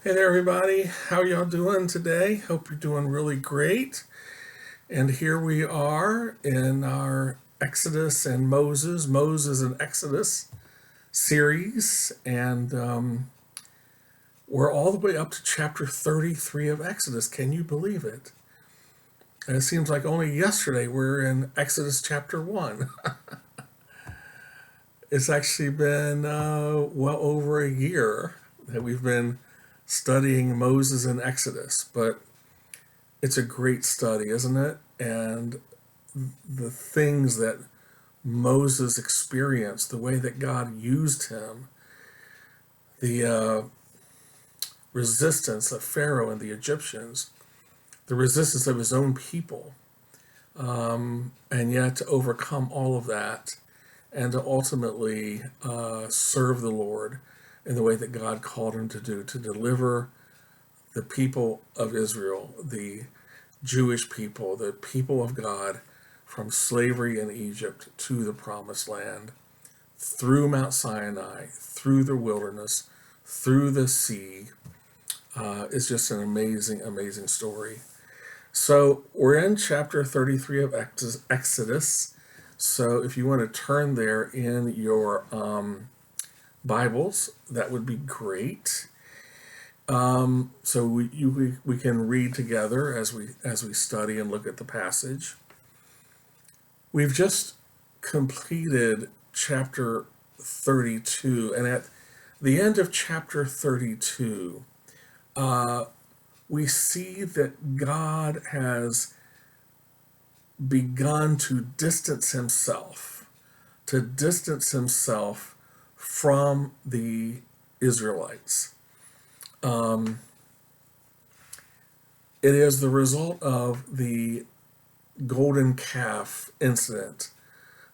Hey there, everybody. How y'all doing today? Hope you're doing really great. And here we are in our Exodus and Moses and Exodus series. And we're all the way up to chapter 33 of Exodus. Can you believe it? And it seems like only yesterday we were in Exodus chapter 1. It's actually been well over a year that we've been studying Moses and Exodus. But it's a great study, isn't it? And the things that Moses experienced, the way that God used him, the resistance of Pharaoh and the Egyptians, the resistance of his own people, and yet to overcome all of that and to ultimately serve the Lord in the way that God called him to do, to deliver the people of Israel, the Jewish people, the people of God, from slavery in Egypt to the promised land, through Mount Sinai, through the wilderness, through the sea. It's just an amazing, amazing story. So we're in chapter 33 of Exodus. So if you want to turn there in your Bibles, that would be great. So we can read together as we study and look at the passage. We've just completed chapter 32, and at the end of chapter 32, we see that God has begun to distance himself from the Israelites. It is the result of the golden calf incident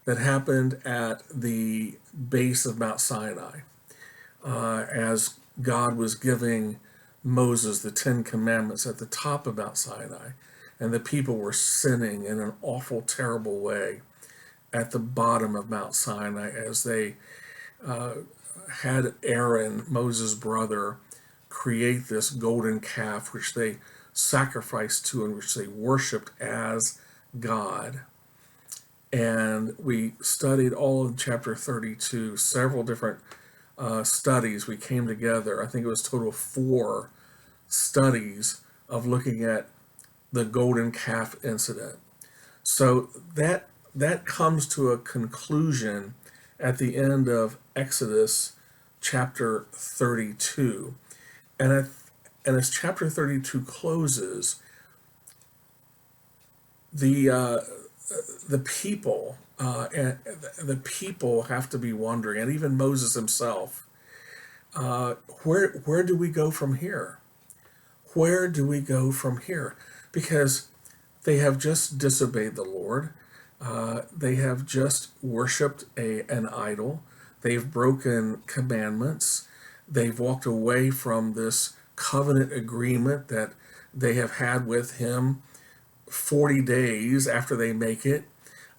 that happened at the base of Mount Sinai as God was giving Moses the Ten Commandments at the top of Mount Sinai, and the people were sinning in an awful, terrible way at the bottom of Mount Sinai as they had Aaron, Moses' brother, create this golden calf which they sacrificed to and which they worshiped as God. And we studied all of chapter 32, several different studies. We came together, I think it was total 4 studies of looking at the golden calf incident. So that comes to a conclusion at the end of Exodus chapter 32. And as chapter 32 closes, the people and the people have to be wondering, and even Moses himself, where do we go from here? Where do we go from here? Because they have just disobeyed the Lord. They have just worshipped an idol. They've broken commandments. They've walked away from this covenant agreement that they have had with him 40 days after they make it,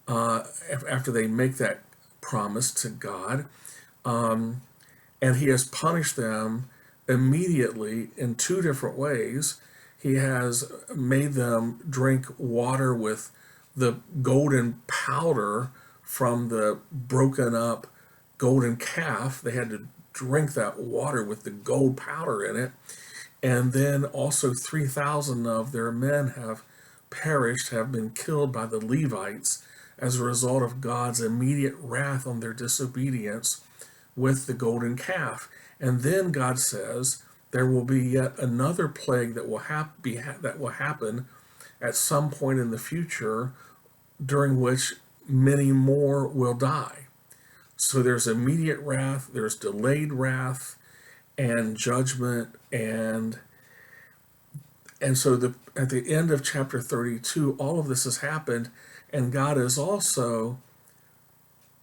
after they make that promise to God. And he has punished them immediately in 2 different ways. He has made them drink water with the golden powder from the broken up golden calf. They had to drink that water with the gold powder in it. And then also 3,000 of their men have perished, have been killed by the Levites as a result of God's immediate wrath on their disobedience with the golden calf. And then God says there will be yet another plague that will happen at some point in the future, during which many more will die. So there's immediate wrath, there's delayed wrath, and judgment, and so at the end of chapter 32, all of this has happened, and God has also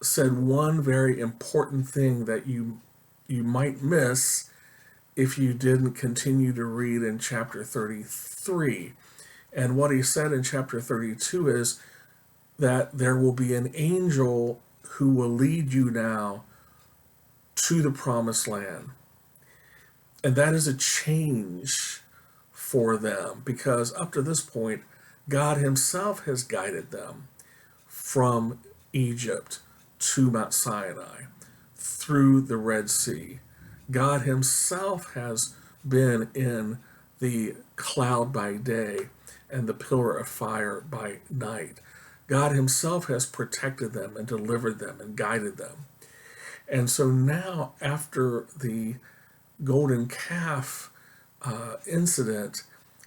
said one very important thing that you might miss if you didn't continue to read in chapter 33. And what he said in chapter 32 is that there will be an angel who will lead you now to the promised land. And that is a change for them, because up to this point, God himself has guided them from Egypt to Mount Sinai through the Red Sea. God himself has been in the cloud by day and the pillar of fire by night. God himself has protected them and delivered them and guided them. And so now, after the golden calf incident,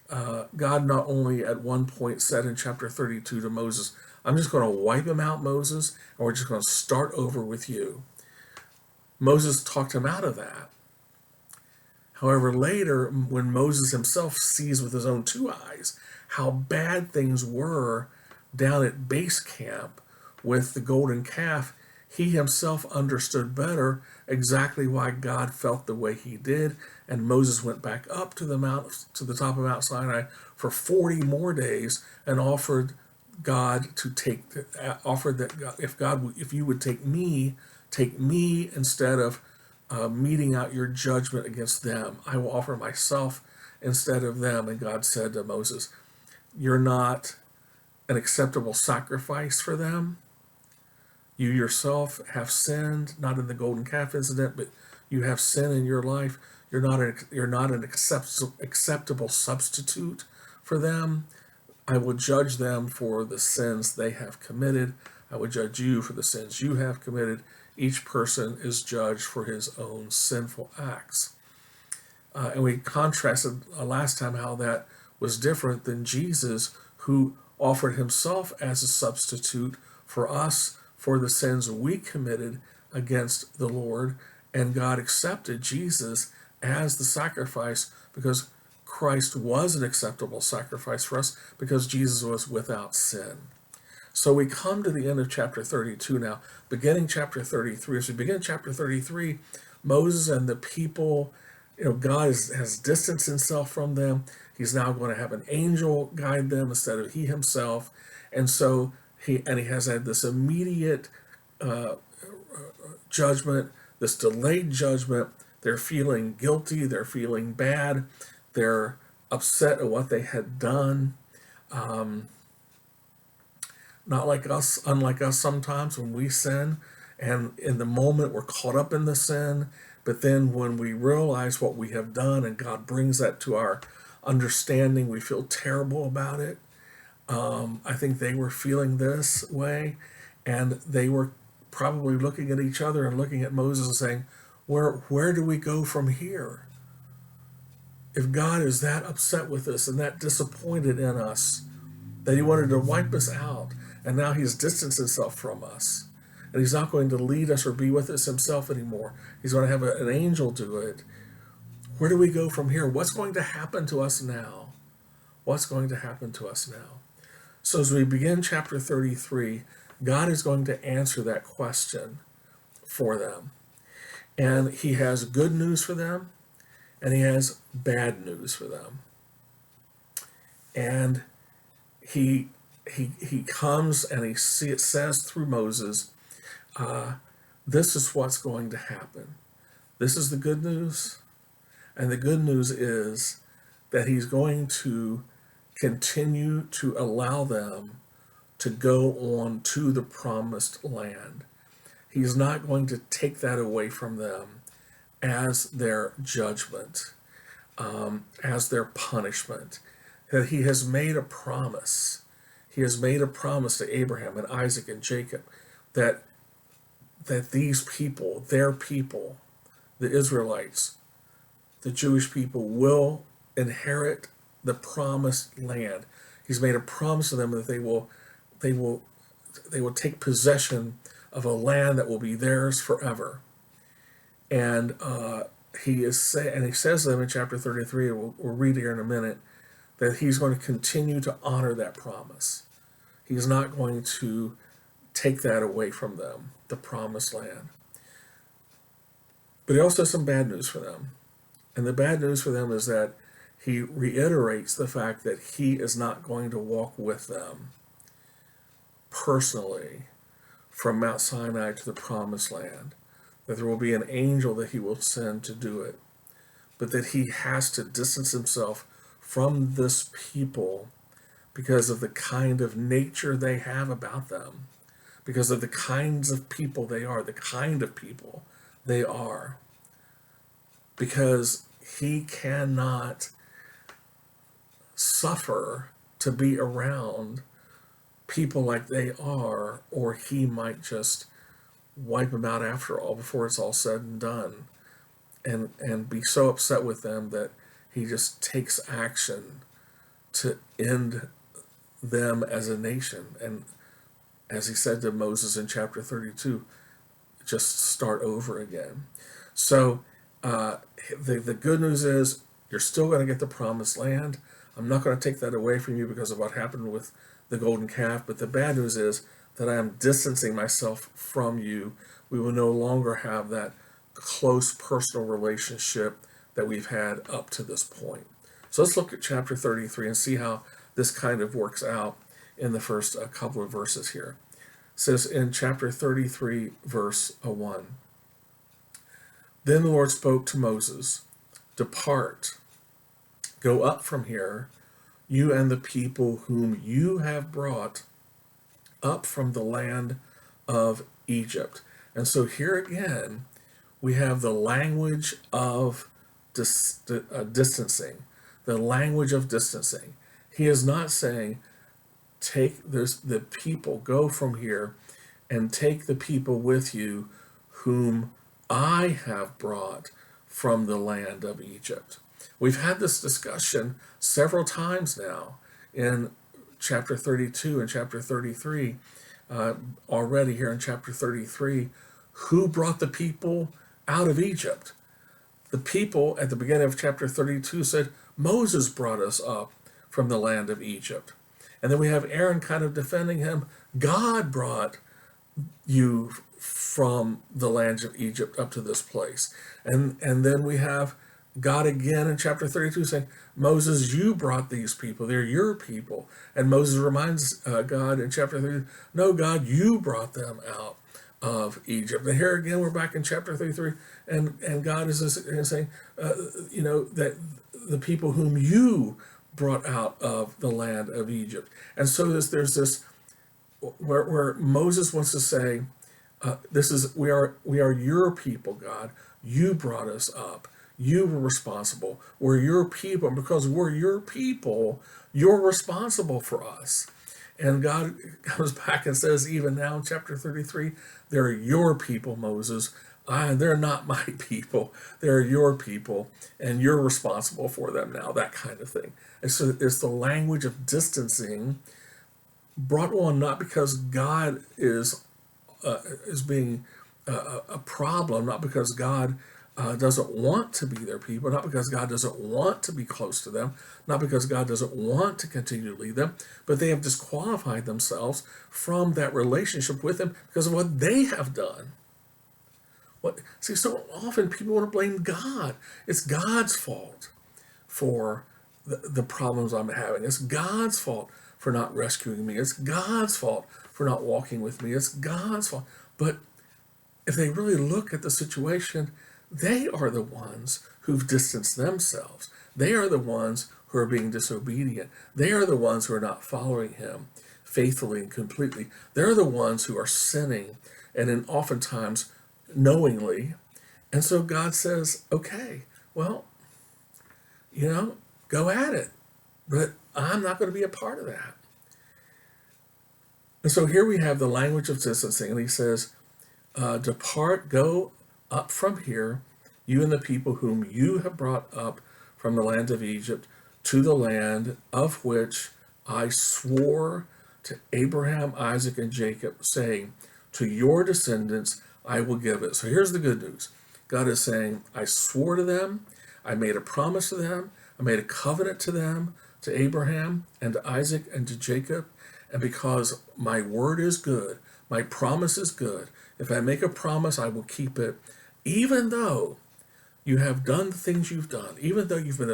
God not only at one point said in chapter 32 to Moses, I'm just going to wipe him out, Moses, and we're just going to start over with you. Moses talked him out of that. However, later, when Moses himself sees with his own two eyes how bad things were down at base camp with the golden calf, he himself understood better exactly why God felt the way he did. And Moses went back up to the top of Mount Sinai for 40 more days and offered God to offered that if you would take me instead of meting out your judgment against them. I will offer myself instead of them. And God said to Moses, you're not an acceptable sacrifice for them. You yourself have sinned, not in the golden calf incident, but you have sin in your life. You're not an acceptable substitute for them. I will judge them for the sins they have committed. I will judge you for the sins you have committed. Each person is judged for his own sinful acts. And we contrasted last time how that was different than Jesus, who offered himself as a substitute for us for the sins we committed against the Lord. And God accepted Jesus as the sacrifice because Christ was an acceptable sacrifice for us, because Jesus was without sin. So we come to the end of chapter 32 now, beginning chapter 33. As we begin chapter 33, Moses and the people, God has distanced himself from them. He's now going to have an angel guide them instead of he himself. And so he has had this immediate judgment, this delayed judgment. They're feeling guilty. They're feeling bad. They're upset at what they had done. Not like us, unlike us sometimes when we sin, and in the moment we're caught up in the sin, but then when we realize what we have done and God brings that to our understanding, we feel terrible about it. I think they were feeling this way, and they were probably looking at each other and looking at Moses and saying, where do we go from here? If God is that upset with us and that disappointed in us, that he wanted to wipe us out, and now he's distanced himself from us, and he's not going to lead us or be with us himself anymore. He's going to have an angel do it. Where do we go from here? What's going to happen to us now? What's going to happen to us now? So as we begin chapter 33, God is going to answer that question for them. And he has good news for them, and he has bad news for them. And he comes and it says through Moses, this is what's going to happen. This is the good news. And the good news is that he's going to continue to allow them to go on to the promised land. He's not going to take that away from them as their judgment, as their punishment. That he has made a promise. He has made a promise to Abraham and Isaac and Jacob that these people, their people, the Israelites, the Jewish people, will inherit the promised land. He's made a promise to them that they will take possession of a land that will be theirs forever. And he says to them in chapter 33, we'll read here in a minute, that he's going to continue to honor that promise. He's not going to take that away from them, the promised land. But he also has some bad news for them. And the bad news for them is that he reiterates the fact that he is not going to walk with them personally from Mount Sinai to the promised land, that there will be an angel that he will send to do it. but that he has to distance himself from this people because of the kind of nature they have about them, because of the kinds of people they are, the kind of people they are, because he cannot suffer to be around people like they are, or he might just wipe them out after all, before it's all said and done, and be so upset with them that he just takes action to end them as a nation. And as he said to Moses in chapter 32, just start over again. So the good news is you're still going to get the promised land. I'm not going to take that away from you because of what happened with the golden calf. But the bad news is that I am distancing myself from you. We will no longer have that close personal relationship that we've had up to this point. So let's look at chapter 33 and see how this kind of works out in the first couple of verses here. It says in chapter 33, verse 1, "Then the Lord spoke to Moses, 'Depart, go up from here, you and the people whom you have brought up from the land of Egypt.'" And so here again, we have the language of distancing, the language of distancing. He is not saying, take the people, go from here and take the people with you whom I have brought from the land of Egypt. We've had this discussion several times now in chapter 32 and chapter 33. Already here in chapter 33, who brought the people out of Egypt? The people at the beginning of chapter 32 said, Moses brought us up from the land of Egypt. And then we have Aaron kind of defending him. God brought you from the land of Egypt up to this place. And then we have God again in chapter 32 saying, Moses, you brought these people. They're your people. And Moses reminds God in chapter 30, no, God, you brought them out of Egypt. And here again, we're back in chapter 33, and God is saying, that the people whom you brought out of the land of Egypt. And so there's this where Moses wants to say, we are your people, God. You brought us up. You were responsible. We're your people. And because we're your people, you're responsible for us. And God comes back and says, even now in chapter 33, they're your people, Moses. They're not my people. They're your people, and you're responsible for them now, that kind of thing. And so it's the language of distancing brought on not because God is being a problem, not because God doesn't want to be their people, not because God doesn't want to be close to them, not because God doesn't want to continue to lead them, but they have disqualified themselves from that relationship with Him because of what they have done. See, so often people want to blame God. It's God's fault for the problems I'm having. It's God's fault for not rescuing me. It's God's fault for not walking with me. It's God's fault. But if they really look at the situation, they are the ones who've distanced themselves. They are the ones who are being disobedient. They are the ones who are not following Him faithfully and completely. They're the ones who are sinning, and oftentimes knowingly. And so God says, okay, well, go at it. But I'm not going to be a part of that. And so here we have the language of distancing. And He says, depart, go up from here, you and the people whom you have brought up from the land of Egypt to the land of which I swore to Abraham, Isaac, and Jacob, saying, to your descendants I will give it. So here's the good news. God is saying, I swore to them, I made a promise to them, I made a covenant to them, to Abraham and to Isaac and to Jacob, and because my word is good, my promise is good, if I make a promise, I will keep it, even though you have done the things you've done, even though you've been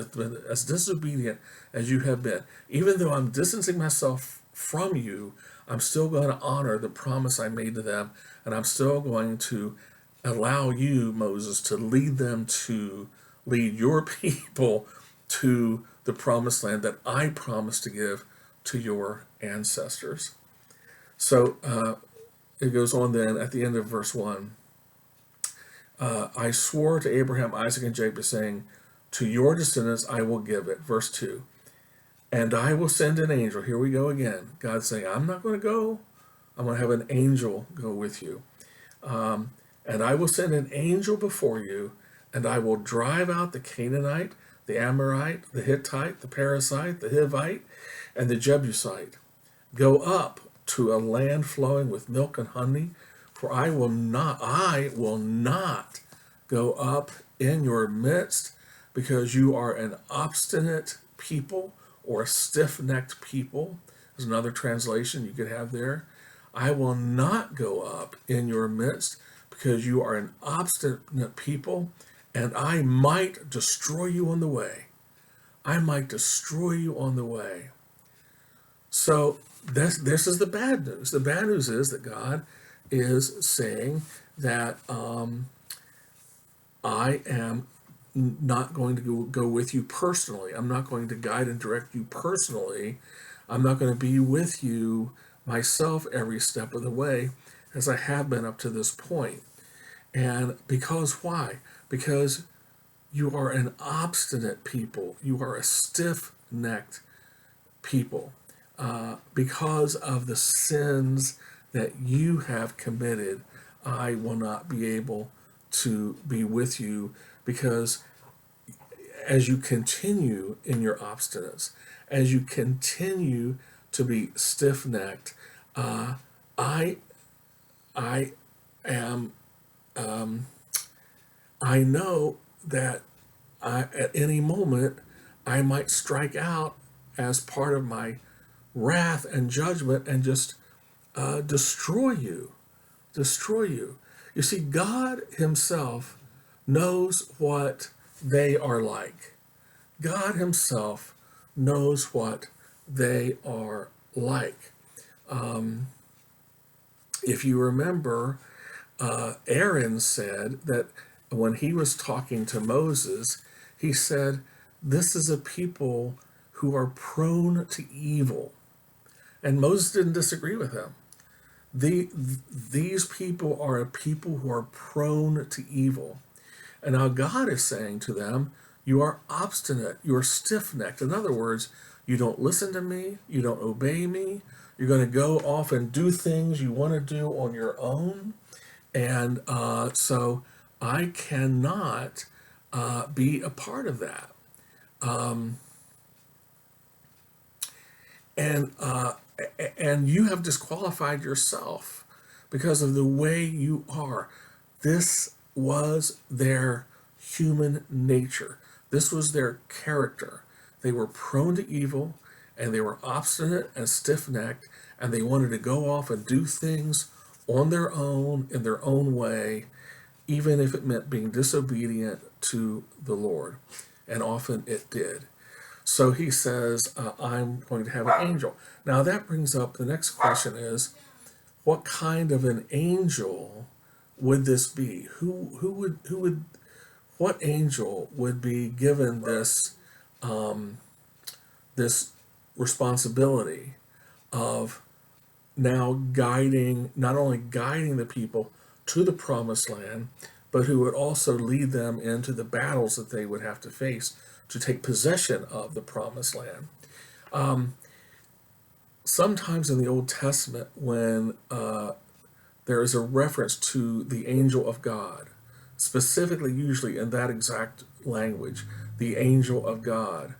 as disobedient as you have been, even though I'm distancing myself from you, I'm still going to honor the promise I made to them, and I'm still going to allow you, Moses, to lead them to lead your people to the promised land that I promised to give to your ancestors. So it goes on then at the end of verse 1. I swore to Abraham, Isaac, and Jacob, saying, to your descendants I will give it. Verse 2. And I will send an angel. Here we go again. God saying, I'm not going to go. I'm going to have an angel go with you. And I will send an angel before you, and I will drive out the Canaanite, the Amorite, the Hittite, the Perizzite, the Hivite, and the Jebusite. Go up to a land flowing with milk and honey, for I will not go up in your midst, because you are an obstinate people, or a stiff-necked people. There's another translation you could have there. I will not go up in your midst, because you are an obstinate people, and I might destroy you on the way. I might destroy you on the way. So this is the bad news. The bad news is that God is saying that I am not going to go with you personally. I'm not going to guide and direct you personally. I'm not going to be with you myself every step of the way, as I have been up to this point. And because why? Because you are an obstinate people. You are a stiff-necked people. Because of the sins that you have committed, I will not be able to be with you, because as you continue in your obstinance, as you continue to be stiff-necked, I am. I know that at any moment I might strike out as part of my wrath and judgment and just destroy you. Destroy you. You see, God Himself knows what they are like. God Himself knows what they are like. If you remember, Aaron said that when he was talking to Moses, he said, this is a people who are prone to evil. And Moses didn't disagree with him. These people are a people who are prone to evil. And now God is saying to them, you are obstinate, you are stiff-necked. In other words, you don't listen to me, you don't obey me, you're going to go off and do things you want to do on your own. And so I cannot be a part of that. And you have disqualified yourself because of the way you are. This was their human nature. This was their character. They were prone to evil, and they were obstinate and stiff-necked, and they wanted to go off and do things on their own, in their own way, even if it meant being disobedient to the Lord. And often it did. So he says, I'm going to have an angel. Now that brings up the next question is, what kind of an angel would this be? What angel would be given this this responsibility of now guiding, not only guiding the people to the promised land, but who would also lead them into the battles that they would have to face to take possession of the promised land. Sometimes in the Old Testament, when there is a reference to the angel of God, specifically usually in that exact language, the angel of God,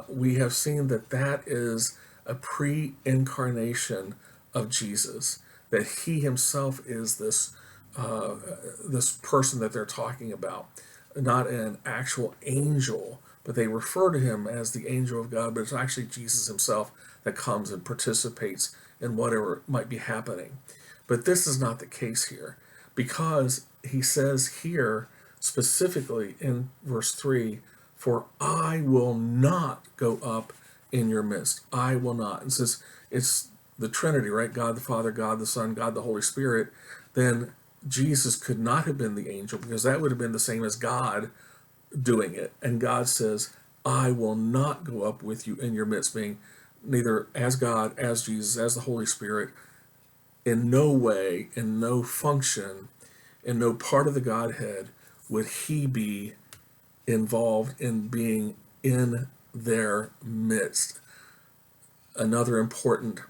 we have seen that that is a pre-incarnation of Jesus, that he himself is this person that they're talking about, not an actual angel, but they refer to him as the angel of God, but it's actually Jesus himself that comes and participates in whatever might be happening. But this is not the case here, because he says here specifically in verse 3, for I will not go up in your midst. I will not. And since it's the Trinity, right? God the Father, God the Son, God the Holy Spirit, then Jesus could not have been the angel, because that would have been the same as God doing it. And God says, I will not go up with you in your midst, being neither as God, as Jesus, as the Holy Spirit. In no way, in no function, in no part of the Godhead would he be involved in being in their midst. Another important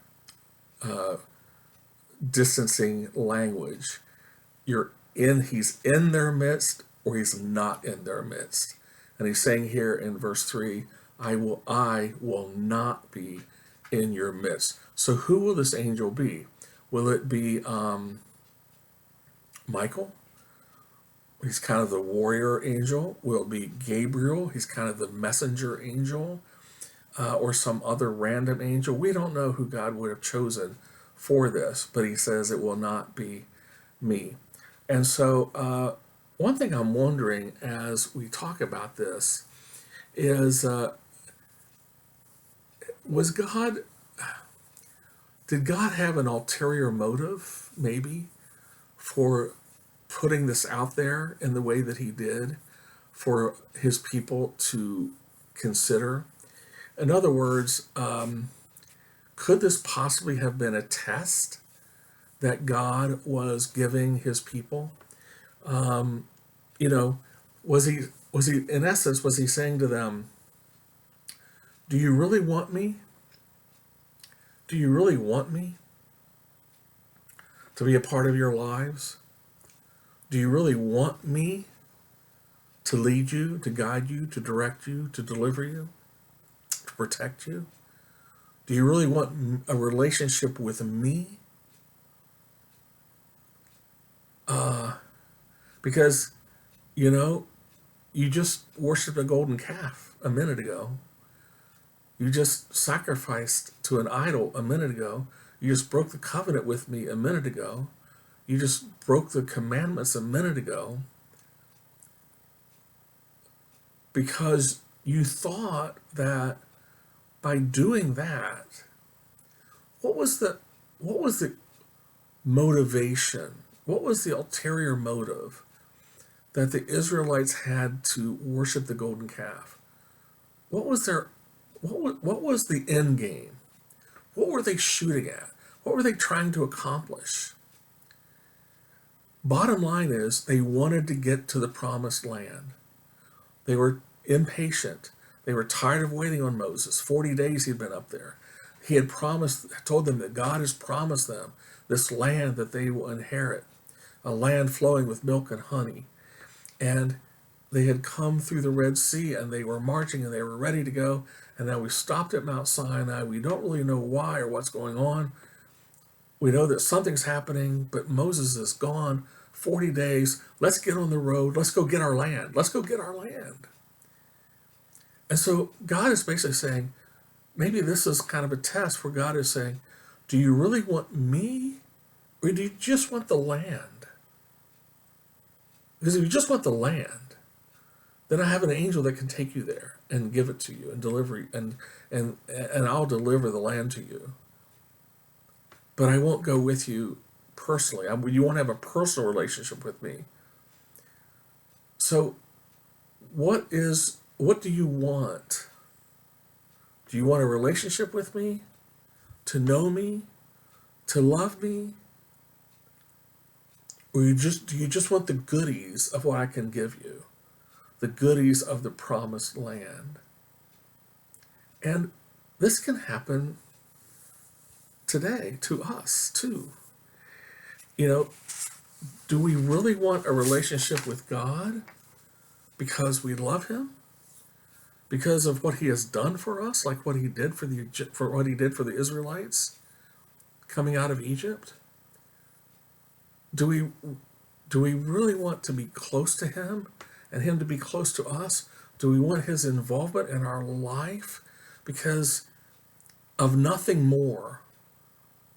distancing language. He's in their midst or he's not in their midst. And he's saying here in verse 3, I will not be in your midst. So who will this angel be? Will it be Michael? He's kind of the warrior angel. Will it be Gabriel? He's kind of the messenger angel, or some other random angel. We don't know who God would have chosen for this, but he says it will not be me. And so one thing I'm wondering as we talk about this is, did God have an ulterior motive, maybe, for putting this out there in the way that he did for his people to consider? In other words, could this possibly have been a test that God was giving his people? You know, was he in essence, was he saying to them, do you really want me? Do you really want me to be a part of your lives? Do you really want me to lead you, to guide you, to direct you, to deliver you, to protect you? Do you really want a relationship with me? Because, you just worshiped a golden calf a minute ago. You just sacrificed to an idol a minute ago. You just broke the covenant with me a minute ago. You just broke the commandments a minute ago because you thought that by doing that, what was the motivation? What was the ulterior motive that the Israelites had to worship the golden calf? What was the end game? What were they shooting at? What were they trying to accomplish? Bottom line is they wanted to get to the promised land. They were impatient. They were tired of waiting on Moses. 40 days he'd been up there. He had told them that God has promised them this land that they will inherit, a land flowing with milk and honey. And they had come through the Red Sea and they were marching and they were ready to go. And now we stopped at Mount Sinai. We don't really know why or what's going on. We know that something's happening, but Moses is gone. 40 days. Let's get on the road. Let's go get our land. Let's go get our land. And so God is basically saying, maybe this is kind of a test where God is saying, do you really want me or do you just want the land? Because if you just want the land, then I have an angel that can take you there and give it to you and deliver you, and I'll deliver the land to you. But I won't go with you personally. You won't have a personal relationship with me. So what do you want? Do you want a relationship with me? To know me? To love me? Or do you just want the goodies of what I can give you? The goodies of the promised land? And this can happen today to us too. Do we really want a relationship with God because we love him? Because of what he has done for us, like what he did for the Israelites coming out of Egypt? Do we really want to be close to him and him to be close to us? Do we want his involvement in our life because of nothing more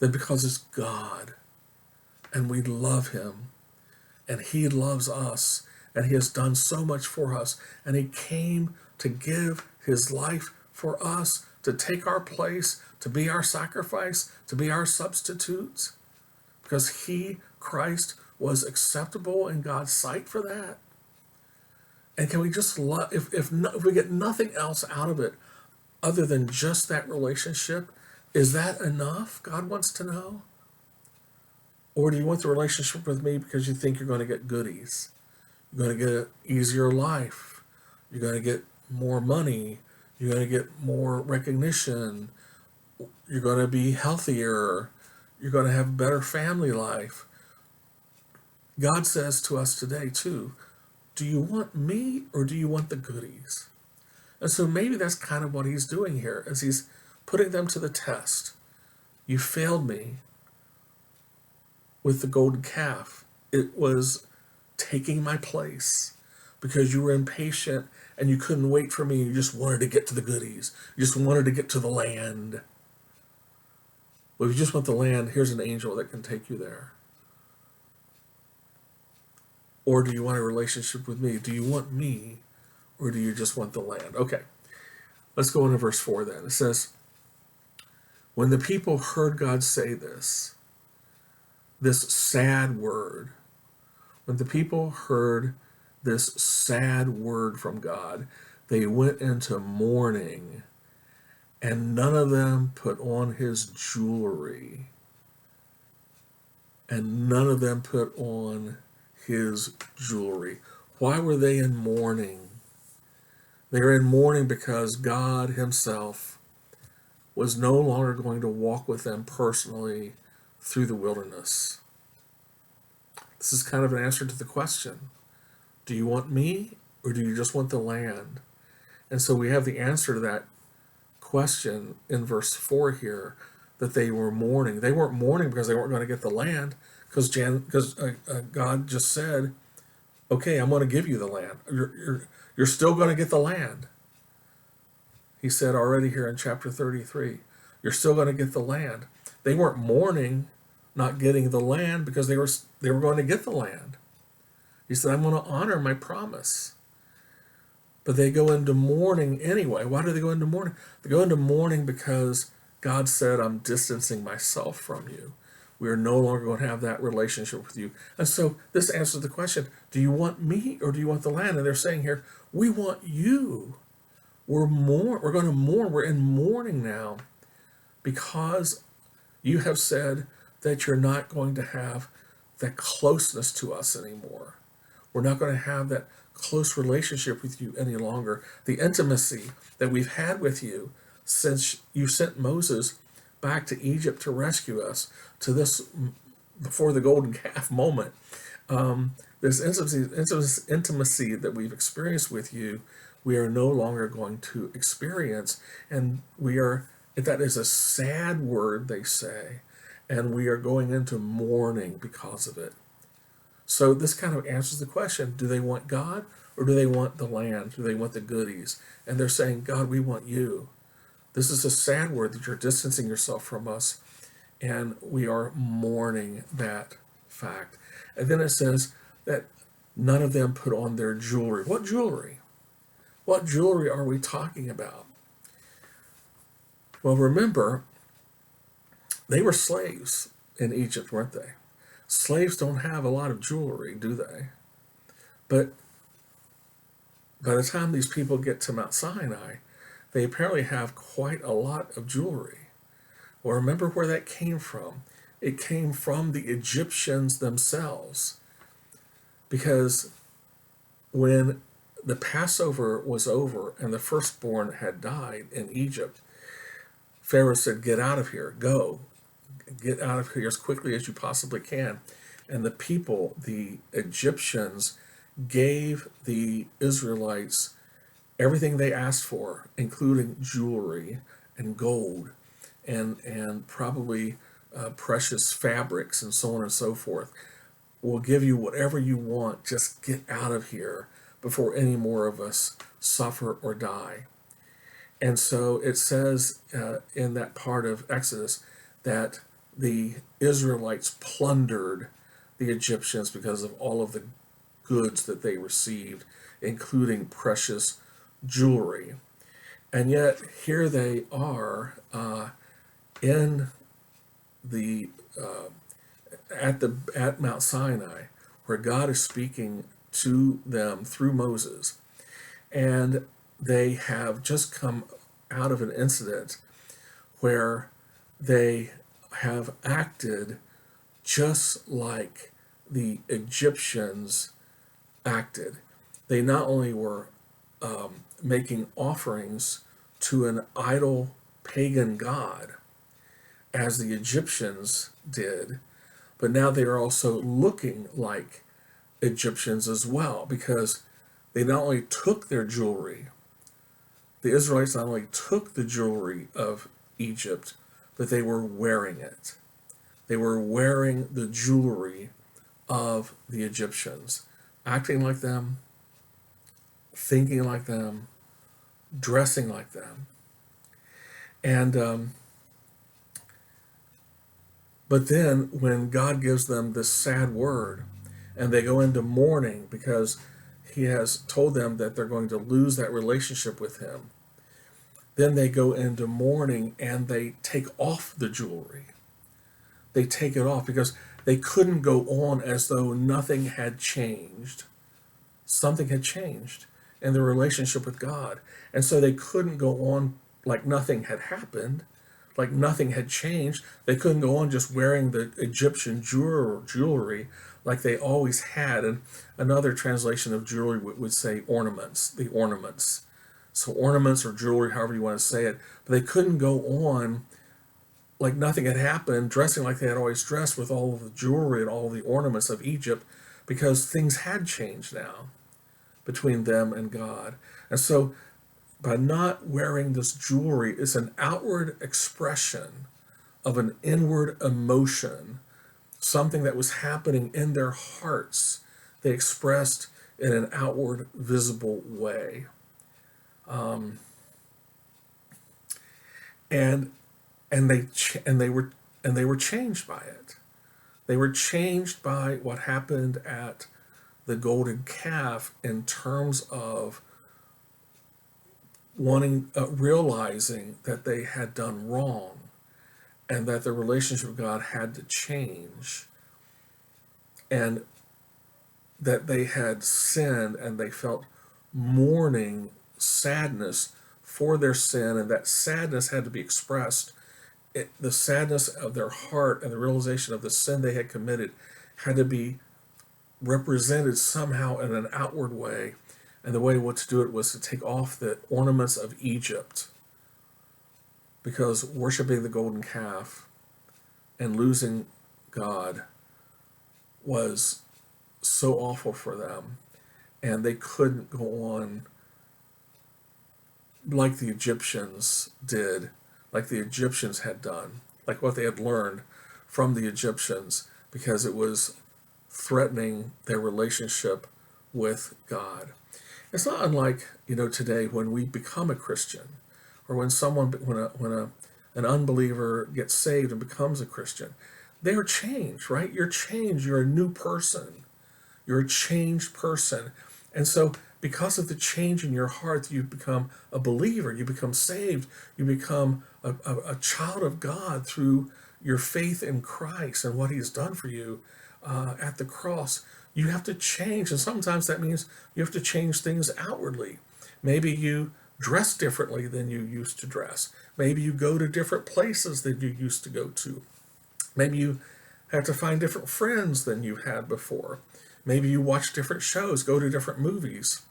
than because it's God and we love him and he loves us and he has done so much for us and he came to give his life for us, to take our place, to be our sacrifice, to be our substitute, because he, Christ, was acceptable in God's sight for that? And can we just love, if we get nothing else out of it other than just that relationship, is that enough? God wants to know. Or do you want the relationship with me because you think you're going to get goodies? You're going to get an easier life. You're going to get more money. You're going to get more recognition. You're going to be healthier. You're going to have a better family life. God says to us today, too, do you want me or do you want the goodies? And so maybe that's kind of what he's doing here, as he's putting them to the test. You failed me with the golden calf. It was taking my place because you were impatient and you couldn't wait for me. You just wanted to get to the goodies. You just wanted to get to the land. Well, if you just want the land, here's an angel that can take you there. Or do you want a relationship with me? Do you want me or do you just want the land? Okay, let's go into verse 4 then. It says, when the people heard God say this sad word, when the people heard this sad word from God, they went into mourning, and none of them put on his jewelry. And none of them put on his jewelry. Why were they in mourning? They were in mourning because God himself was no longer going to walk with them personally through the wilderness. This is kind of an answer to the question, do you want me or do you just want the land? And so we have the answer to that question in verse 4 here, that they were mourning. They weren't mourning because they weren't going to get the land, because God just said, okay, I'm going to give you the land. You're still going to get the land. He said already here in chapter 33, you're still going to get the land. They weren't mourning not getting the land because they were going to get the land. He said, I'm going to honor my promise. But they go into mourning anyway. Why do they go into mourning? They go into mourning because God said, I'm distancing myself from you. We are no longer going to have that relationship with you. And so this answers the question, do you want me or do you want the land? And they're saying here, we want you. We're going to mourn. We're in mourning now because you have said that you're not going to have that closeness to us anymore. We're not going to have that close relationship with you any longer. The intimacy that we've had with you since you sent Moses back to Egypt to rescue us, to this before the golden calf moment, this intimacy that we've experienced with you, we are no longer going to experience. And that is a sad word, they say, and we are going into mourning because of it. So this kind of answers the question, do they want God or do they want the land? Do they want the goodies? And they're saying, God, we want you. This is a sad word that you're distancing yourself from us, and we are mourning that fact. And then it says that none of them put on their jewelry. What jewelry? What jewelry are we talking about? Well, remember, they were slaves in Egypt, weren't they? Slaves don't have a lot of jewelry, do they? But by the time these people get to Mount Sinai, they apparently have quite a lot of jewelry. Well, remember where that came from. It came from the Egyptians themselves. Because when the Passover was over and the firstborn had died in Egypt, Pharaoh said, get out of here, go. Get out of here as quickly as you possibly can. And the people, the Egyptians, gave the Israelites everything they asked for, including jewelry and gold and probably precious fabrics and so on and so forth. We'll give you whatever you want. Just get out of here before any more of us suffer or die. And so it says in that part of Exodus that the Israelites plundered the Egyptians because of all of the goods that they received, including precious jewelry. And yet here they are in the at Mount Sinai, where God is speaking to them through Moses, And they have just come out of an incident where they have acted just like the Egyptians acted. They not only were making offerings to an idol pagan god, as the Egyptians did, but now they are also looking like Egyptians as well, because they not only took their jewelry, the Israelites not only took the jewelry of Egypt, but they were wearing it. They were wearing the jewelry of the Egyptians, acting like them, thinking like them, dressing like them. And but then when God gives them this sad word, and they go into mourning because he has told them that they're going to lose that relationship with him, then they go into mourning and they take off the jewelry. They take it off because they couldn't go on as though nothing had changed. Something had changed in their relationship with God. And so they couldn't go on like nothing had happened, like nothing had changed. They couldn't go on just wearing the Egyptian jewelry like they always had. And another translation of jewelry would say ornaments, the ornaments. So ornaments or jewelry, however you want to say it. But they couldn't go on like nothing had happened, dressing like they had always dressed with all of the jewelry and all of the ornaments of Egypt, because things had changed now between them and God. And so by not wearing this jewelry, it's an outward expression of an inward emotion, something that was happening in their hearts. They expressed in an outward, visible way. And they were changed by it. They were changed by what happened at the golden calf in terms of realizing that they had done wrong and that their relationship with God had to change, and that they had sinned and they felt mourning, sadness for their sin, and that sadness had to be expressed. The sadness of their heart and the realization of the sin they had committed had to be represented somehow in an outward way. And the way to do it was to take off the ornaments of Egypt, because worshiping the golden calf and losing God was so awful for them, and they couldn't go on like the Egyptians did, like the Egyptians had done, like what they had learned from the Egyptians, because it was threatening their relationship with God. It's not unlike, today when we become a Christian, or when an unbeliever gets saved and becomes a Christian. They are changed, right? You're changed. You're a new person. You're a changed person. And so because of the change in your heart, you become a believer. You become saved. You become a child of God through your faith in Christ and what he's done for you at the cross. You have to change, and sometimes that means you have to change things outwardly. Maybe you dress differently than you used to dress. Maybe you go to different places than you used to go to. Maybe you have to find different friends than you had before. Maybe you watch different shows, go to different movies,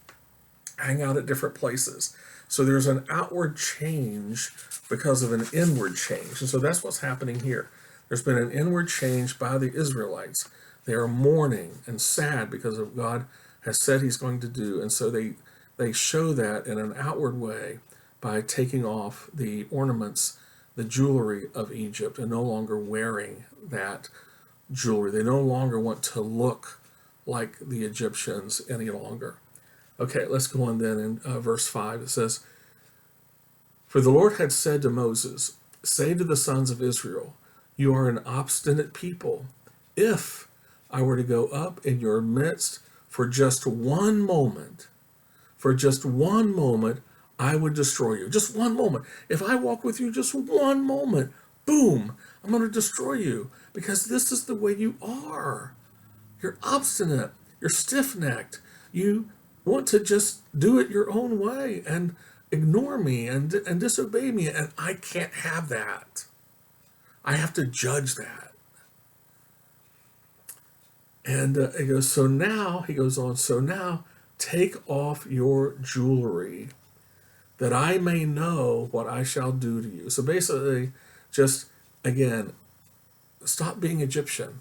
hang out at different places. So there's an outward change because of an inward change. And so that's what's happening here. There's been an inward change by the Israelites. They are mourning and sad because of what God has said he's going to do. And so they show that in an outward way by taking off the ornaments, the jewelry of Egypt, and no longer wearing that jewelry. They no longer want to look like the Egyptians any longer. Okay, let's go on then in verse 5. It says, "For the Lord had said to Moses, say to the sons of Israel, you are an obstinate people. If I were to go up in your midst for just one moment, I would destroy you." Just one moment. If I walk with you just one moment, boom, I'm going to destroy you, because this is the way you are. You're obstinate. You're stiff-necked. You want to just do it your own way and ignore me and disobey me, and I can't have that. I have to judge that. And he goes, he goes on, so now take off your jewelry that I may know what I shall do to you. So basically, just again, stop being Egyptian.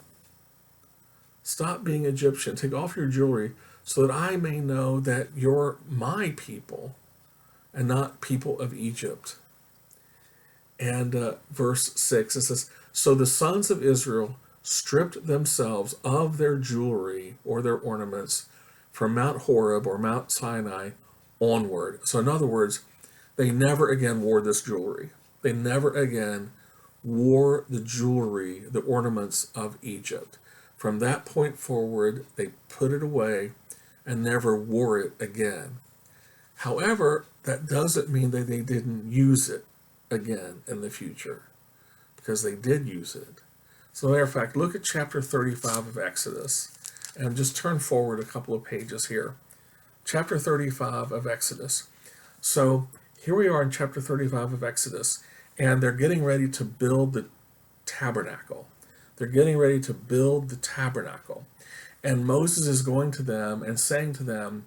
Stop being Egyptian. Take off your jewelry so that I may know that you're my people and not people of Egypt. And verse 6, it says, so the sons of Israel stripped themselves of their jewelry or their ornaments from Mount Horeb or Mount Sinai onward. So in other words, they never again wore this jewelry. They never again wore the jewelry, the ornaments of Egypt. From that point forward, they put it away and never wore it again. However, that doesn't mean that they didn't use it again in the future, because they did use it. So, matter of fact, look at chapter 35 of Exodus, and just turn forward a couple of pages here. Chapter 35 of Exodus. So, here we are in chapter 35 of Exodus, and they're getting ready to build the tabernacle. They're getting ready to build the tabernacle. And Moses is going to them and saying to them,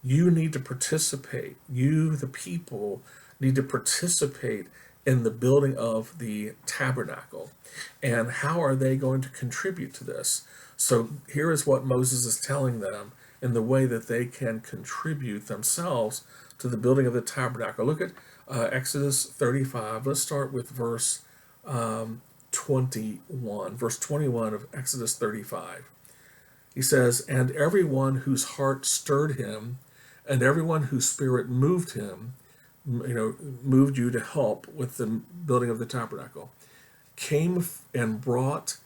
you need to participate. You, the people, need to participate in the building of the tabernacle. And how are they going to contribute to this? So here is what Moses is telling them in the way that they can contribute themselves to the building of the tabernacle. Look at Exodus 35. Let's start with verse 21. Verse 21 of Exodus 35. He says, and everyone whose heart stirred him, and everyone whose spirit moved him, moved you to help with the building of the tabernacle, came and brought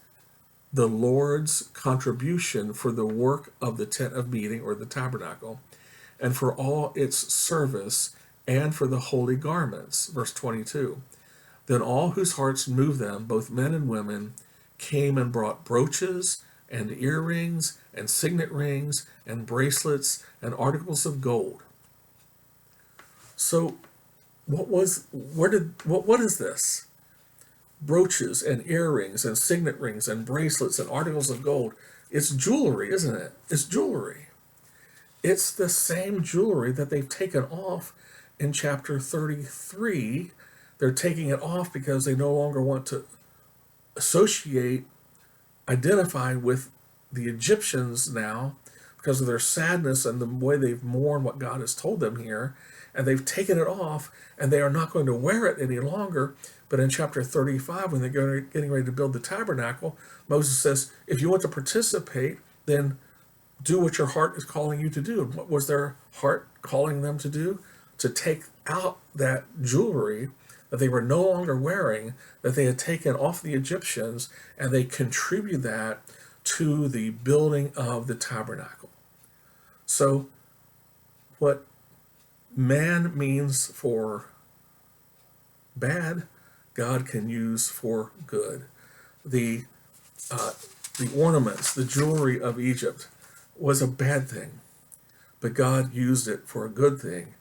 the Lord's contribution for the work of the tent of meeting or the tabernacle, and for all its service, and for the holy garments. Verse 22. Then all whose hearts moved them, both men and women, came and brought brooches and earrings and signet rings and bracelets and articles of gold. So what is this? Brooches and earrings and signet rings and bracelets and articles of gold. It's jewelry, isn't it? It's jewelry. It's the same jewelry that they've taken off in chapter 33. They're taking it off because they no longer want to identify with the Egyptians now because of their sadness and the way they've mourned what God has told them here. And they've taken it off and they are not going to wear it any longer. But in chapter 35, when they're getting ready to build the tabernacle, Moses says, if you want to participate, then do what your heart is calling you to do. And what was their heart calling them to do? To take out that jewelry that they were no longer wearing, that they had taken off the Egyptians, and they contribute that to the building of the tabernacle. So what man means for bad, God can use for good. The ornaments, the jewelry of Egypt was a bad thing, but God used it for a good thing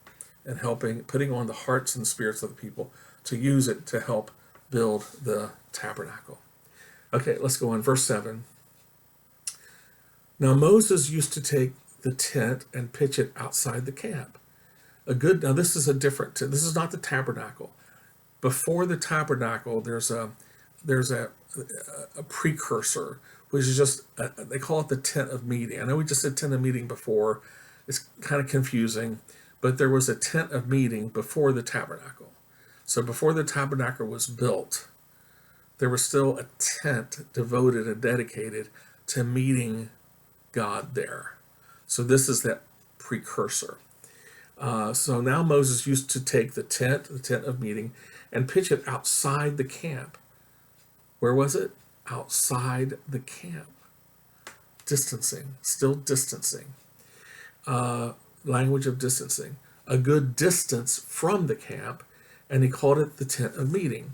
and putting on the hearts and spirits of the people to use it to help build the tabernacle. Okay, let's go on. Verse 7. Now Moses used to take the tent and pitch it outside the camp. Now this is this is not the tabernacle. Before the tabernacle, there's a precursor, which is just, they call it the tent of meeting. I know we just said tent of meeting before. It's kind of confusing, but there was a tent of meeting before the tabernacle. So before the tabernacle was built, there was still a tent devoted and dedicated to meeting God there. So this is that precursor. So now Moses used to take the tent of meeting, and pitch it outside the camp. Where was it? Outside the camp. Distancing, still distancing. Language of distancing. A good distance from the camp, and he called it the tent of meeting.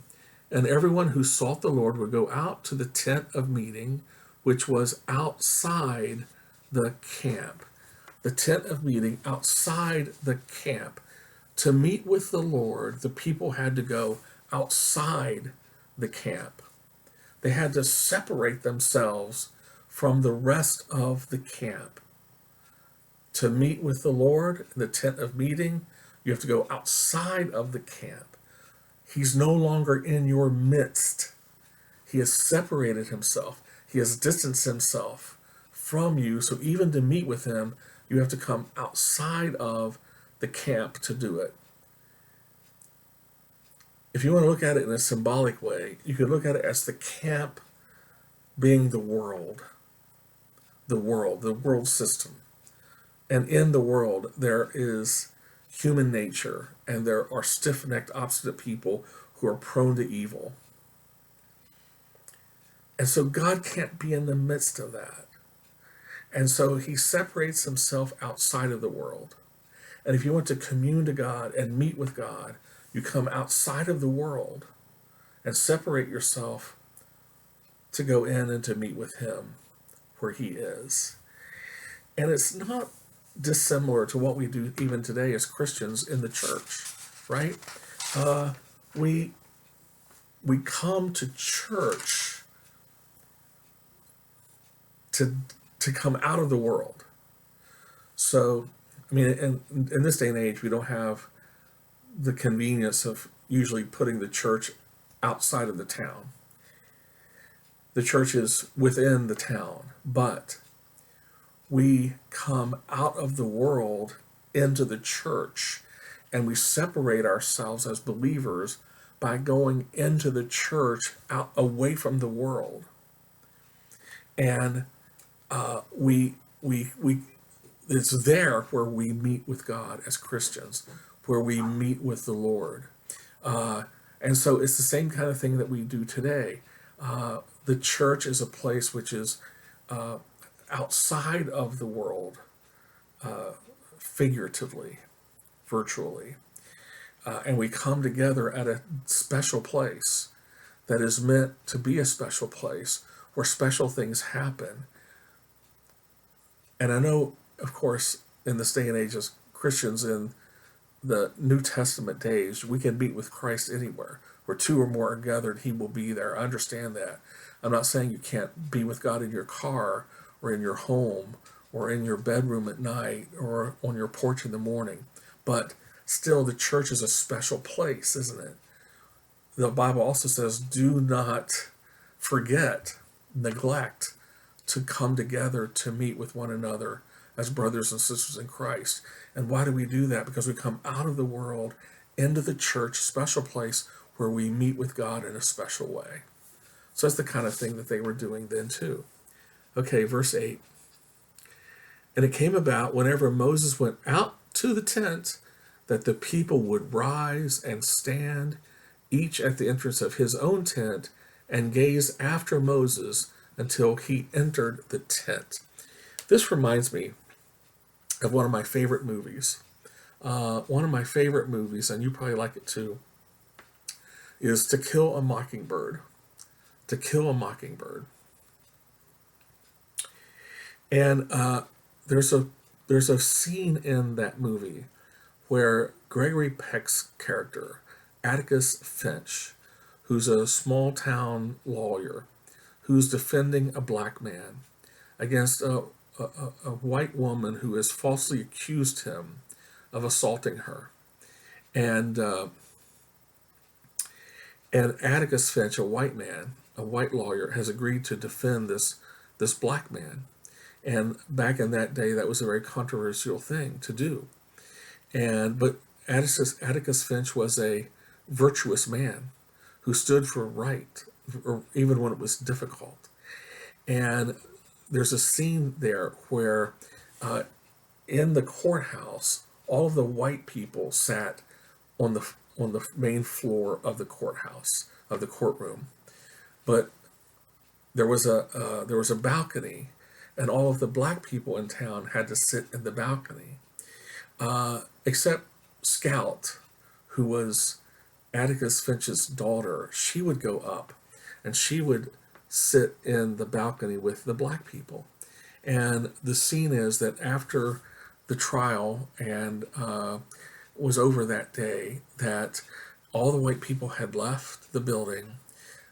And everyone who sought the Lord would go out to the tent of meeting, which was outside the camp. the tent of meeting outside the camp. To meet with the Lord, the people had to go outside the camp. They had to separate themselves from the rest of the camp. To meet with the Lord in the tent of meeting, you have to go outside of the camp. He's no longer in your midst. He has separated himself. He has distanced himself from you. So even to meet with him, you have to come outside of the camp to do it. If you want to look at it in a symbolic way, you could look at it as the camp being the world, the world system. And in the world, there is human nature, and there are stiff-necked, obstinate people who are prone to evil. And so God can't be in the midst of that. And so he separates himself outside of the world. And if you want to commune to God and meet with God, you come outside of the world and separate yourself to go in and to meet with him where he is. And it's not dissimilar to what we do even today as Christians in the church, right? We come to church to come out of the world. So, I mean, in this day and age, we don't have the convenience of usually putting the church outside of the town. The church is within the town, but we come out of the world into the church, and we separate ourselves as believers by going into the church out away from the world. And we it's there where we meet with God as Christians, where we meet with the Lord. And so it's the same kind of thing that we do today. The church is a place which is outside of the world, figuratively, virtually. And we come together at a special place that is meant to be a special place where special things happen. And I know, of course, in this day and age, as Christians in the New Testament days, we can meet with Christ anywhere. Where two or more are gathered, he will be there. I understand that. I'm not saying you can't be with God in your car or in your home or in your bedroom at night or on your porch in the morning. But still, the church is a special place, isn't it? The Bible also says, do not forget, neglect to come together to meet with one another as brothers and sisters in Christ. And why do we do that? Because we come out of the world into the church, special place where we meet with God in a special way. So that's the kind of thing that they were doing then too. Okay, verse 8. And it came about whenever Moses went out to the tent that the people would rise and stand, each at the entrance of his own tent, and gaze after Moses until he entered the tent. This reminds me of one of my favorite movies. One of my favorite movies, and you probably like it too, is To Kill a Mockingbird. To Kill a Mockingbird. And there's a scene in that movie where Gregory Peck's character, Atticus Finch, who's a small town lawyer, who's defending a black man against a white woman who has falsely accused him of assaulting her. And Atticus Finch, a white man, a white lawyer, has agreed to defend this black man. And back in that day, that was a very controversial thing to do. But Atticus Finch was a virtuous man who stood for right, even when it was difficult. And there's a scene there where in the courthouse, all of the white people sat on the main floor of the courthouse, of the courtroom. But there was a balcony, and all of the black people in town had to sit in the balcony, except Scout, who was Atticus Finch's daughter. She would go up, and she would sit in the balcony with the black people. And the scene is that after the trial and was over that day, that all the white people had left the building,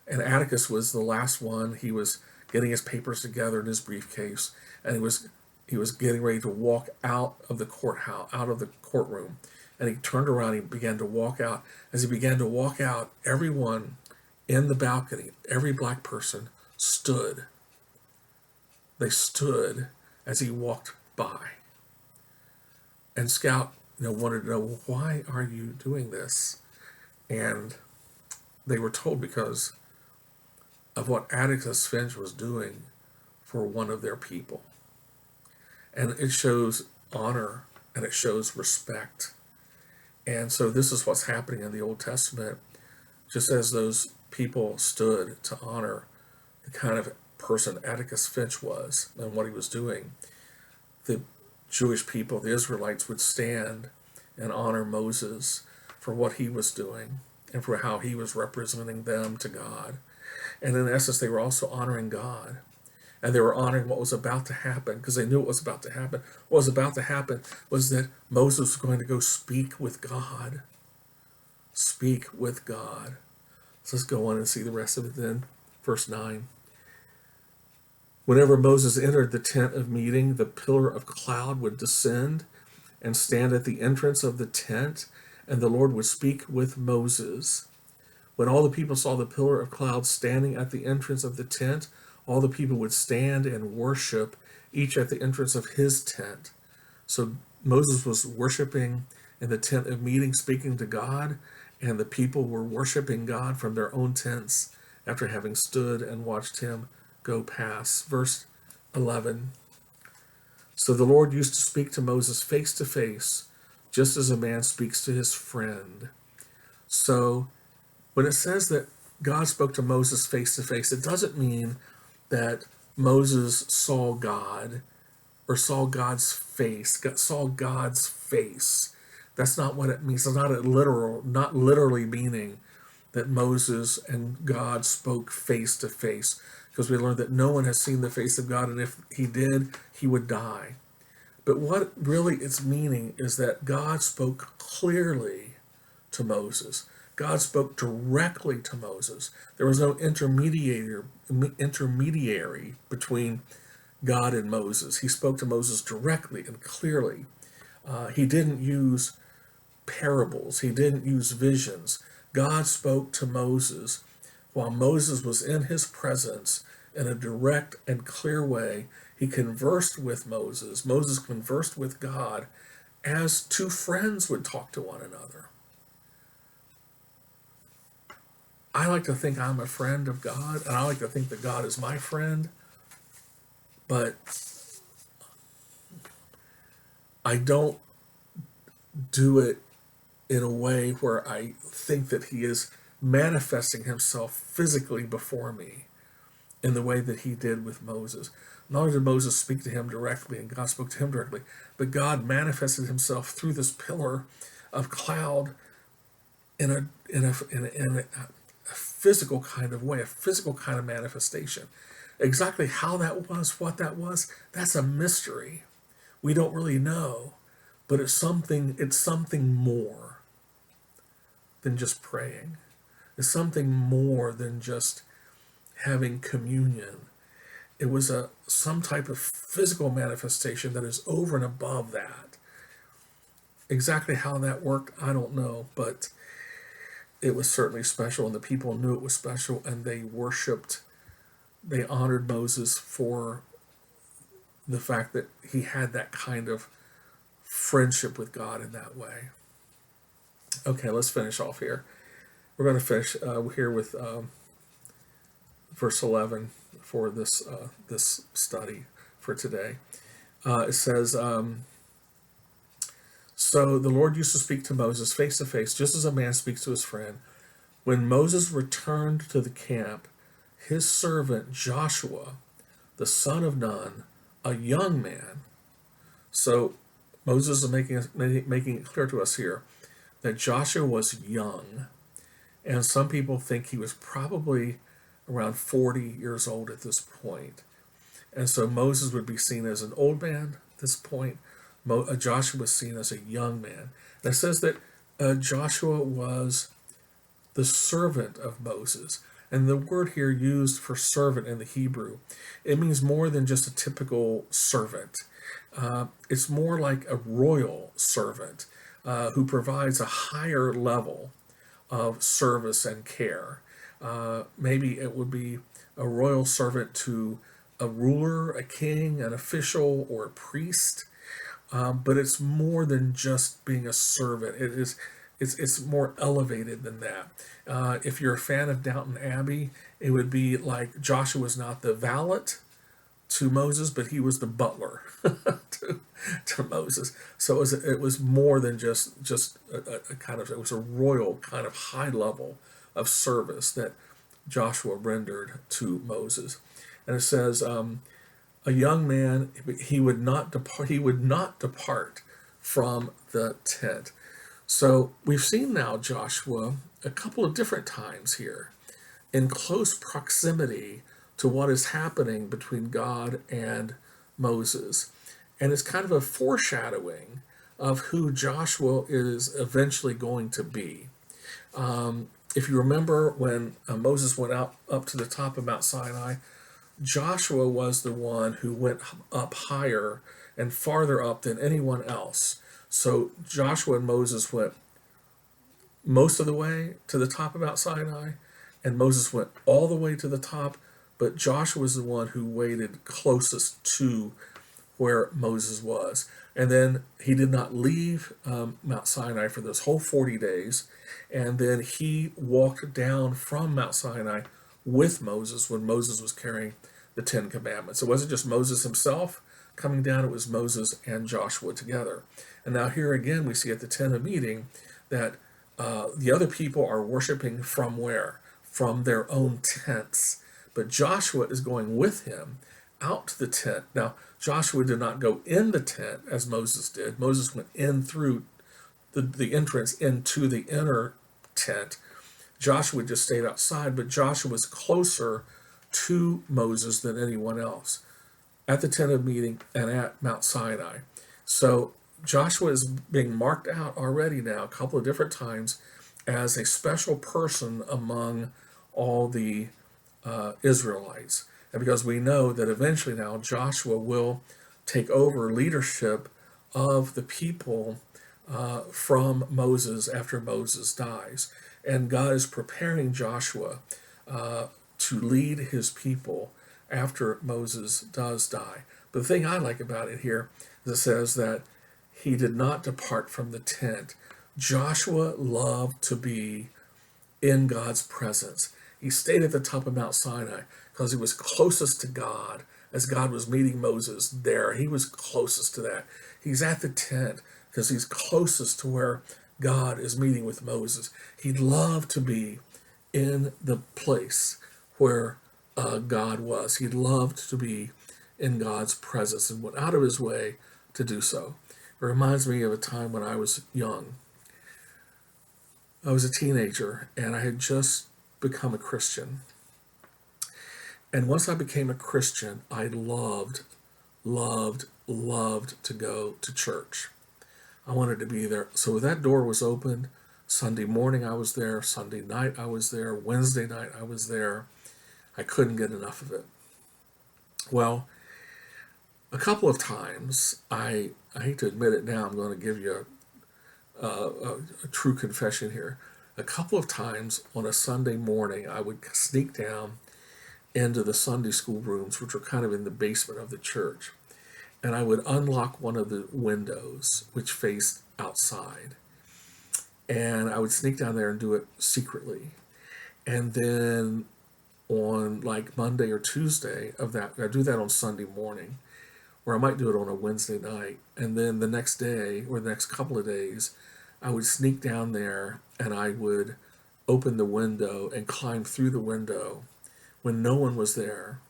and Atticus was the last one. He was getting his papers together in his briefcase, and he was getting ready to walk out of the courthouse, out of the courtroom, and he turned around. He began to walk out. As he began to walk out, everyone in the balcony, every black person stood. They stood as he walked by. And Scout, wanted to know, why are you doing this? And they were told because of what Atticus Finch was doing for one of their people. And it shows honor and it shows respect. And so this is what's happening in the Old Testament. Just as those people stood to honor the kind of person Atticus Finch was and what he was doing, the Jewish people, the Israelites, would stand and honor Moses for what he was doing and for how he was representing them to God. And in essence, they were also honoring God. And they were honoring what was about to happen because they knew what was about to happen. What was about to happen was that Moses was going to go speak with God. Speak with God. So let's go on and see the rest of it then. Verse 9. Whenever Moses entered the tent of meeting, the pillar of cloud would descend and stand at the entrance of the tent, and the Lord would speak with Moses. When all the people saw the pillar of cloud standing at the entrance of the tent, all the people would stand and worship, each at the entrance of his tent. So Moses was worshiping in the tent of meeting, speaking to God, and the people were worshiping God from their own tents after having stood and watched him go past. Verse 11. So the Lord used to speak to Moses face to face, just as a man speaks to his friend. So when it says that God spoke to Moses face to face, it doesn't mean that Moses saw God or saw God's face, saw God's face. That's not what it means. It's not not literally meaning that Moses and God spoke face to face, because we learned that no one has seen the face of God, and if he did, he would die. But what really it's meaning is that God spoke clearly to Moses. God spoke directly to Moses. There was no intermediary between God and Moses. He spoke to Moses directly and clearly. He didn't use parables. He didn't use visions. God spoke to Moses while Moses was in his presence in a direct and clear way. He conversed with Moses. Moses conversed with God as two friends would talk to one another. I like to think I'm a friend of God, and I like to think that God is my friend, but I don't do it in a way where I think that he is manifesting himself physically before me in the way that he did with Moses. Not only did Moses speak to him directly and God spoke to him directly, but God manifested himself through this pillar of cloud in a physical kind of way, a physical kind of manifestation. Exactly how that was, what that was, that's a mystery. We don't really know, but it's something more than just praying. It's something more than just having communion. It was some type of physical manifestation that is over and above that. Exactly how that worked, I don't know, but it was certainly special, and the people knew it was special, and they worshiped, they honored Moses for the fact that he had that kind of friendship with God in that way. Okay, let's finish off here. We're going to finish here with verse 11 for this study for today. It says, so the Lord used to speak to Moses face to face, just as a man speaks to his friend. When Moses returned to the camp, his servant Joshua, the son of Nun, a young man. So Moses is making it clear to us here that Joshua was young, and some people think he was probably around 40 years old at this point. And so Moses would be seen as an old man at this point. Joshua was seen as a young man. And it says that Joshua was the servant of Moses. And the word here used for servant in the Hebrew, it means more than just a typical servant. It's more like a royal servant who provides a higher level of service and care. Maybe it would be a royal servant to a ruler, a king, an official, or a priest. But it's more than just being a servant. It's more elevated than that. If you're a fan of Downton Abbey, it would be like Joshua was not the valet to Moses, but he was the butler to Moses. So it was more than just a kind of, it was a royal kind of high level of service that Joshua rendered to Moses. And it says, a young man, he would not depart from the tent. So we've seen now Joshua a couple of different times here in close proximity to what is happening between God and Moses. And it's kind of a foreshadowing of who Joshua is eventually going to be. If you remember when Moses went up to the top of Mount Sinai, Joshua was the one who went up higher and farther up than anyone else. So Joshua and Moses went most of the way to the top of Mount Sinai, and Moses went all the way to the top, but Joshua was the one who waited closest to where Moses was. And then he did not leave Mount Sinai for those whole 40 days, and then he walked down from Mount Sinai with Moses when Moses was carrying the Ten Commandments. It wasn't just Moses himself coming down, it was Moses and Joshua together. And now here again we see at the tent of meeting that the other people are worshiping from where? From their own tents. But Joshua is going with him out to the tent. Now, Joshua did not go in the tent as Moses did. Moses went in through the entrance into the inner tent. Joshua just stayed outside, but Joshua was closer to Moses than anyone else at the tent of meeting and at Mount Sinai. So Joshua is being marked out already now a couple of different times as a special person among all the Israelites. And because we know that eventually now Joshua will take over leadership of the people from Moses after Moses dies. And God is preparing Joshua to lead his people after Moses does die. But the thing I like about it here is it says that he did not depart from the tent. Joshua loved to be in God's presence. He stayed at the top of Mount Sinai because he was closest to God. As God was meeting Moses there, he was closest to that. He's at the tent because he's closest to where God is meeting with Moses. He loved to be in the place where God was. He loved to be in God's presence and went out of his way to do so. It reminds me of a time when I was young. I was a teenager and I had just become a Christian. And once I became a Christian, I loved to go to church. I wanted to be there. So that door was opened. Sunday morning I was there. Sunday night I was there. Wednesday night I was there. I couldn't get enough of it. Well, a couple of times, I hate to admit it now, I'm going to give you a true confession here. A couple of times on a Sunday morning, I would sneak down into the Sunday school rooms, which were kind of in the basement of the church. And I would unlock one of the windows, which faced outside. And I would sneak down there and do it secretly. And then on like Monday or Tuesday of that, I do that on Sunday morning, or I might do it on a Wednesday night. And then the next day or the next couple of days, I would sneak down there and I would open the window and climb through the window when no one was there.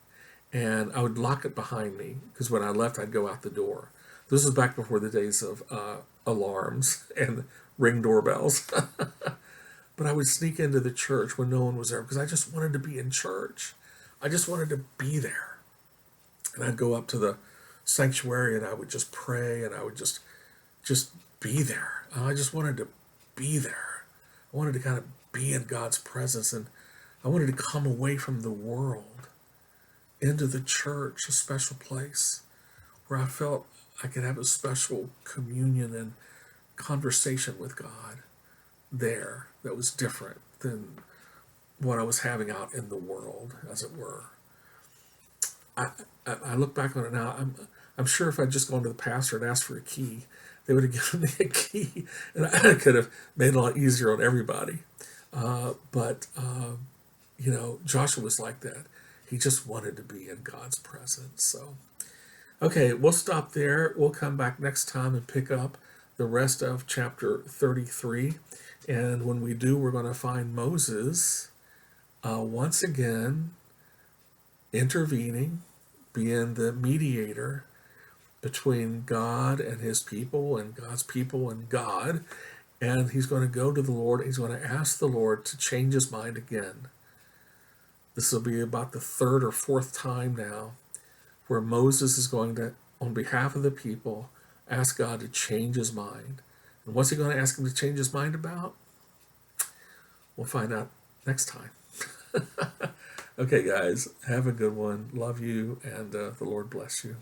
And I would lock it behind me because when I left, I'd go out the door. This is back before the days of alarms and ring doorbells. But I would sneak into the church when no one was there because I just wanted to be in church. I just wanted to be there. And I'd go up to the sanctuary and I would just pray and I would just be there. I just wanted to be there. I wanted to kind of be in God's presence, and I wanted to come away from the world into the church, a special place where I felt I could have a special communion and conversation with God there that was different than what I was having out in the world, as it were. I look back on it now. I'm sure if I'd just gone to the pastor and asked for a key, they would have given me a key, and I could have made it a lot easier on everybody. But Joshua was like that. He just wanted to be in God's presence. So, okay, we'll stop there. We'll come back next time and pick up the rest of chapter 33. And when we do, we're going to find Moses once again intervening, being the mediator between God and his people and God's people and God. And he's going to go to the Lord. He's going to ask the Lord to change his mind again. This will be about the third or fourth time now where Moses is going to, on behalf of the people, ask God to change his mind. And what's he going to ask him to change his mind about? We'll find out next time. Okay, guys, have a good one. Love you, and the Lord bless you.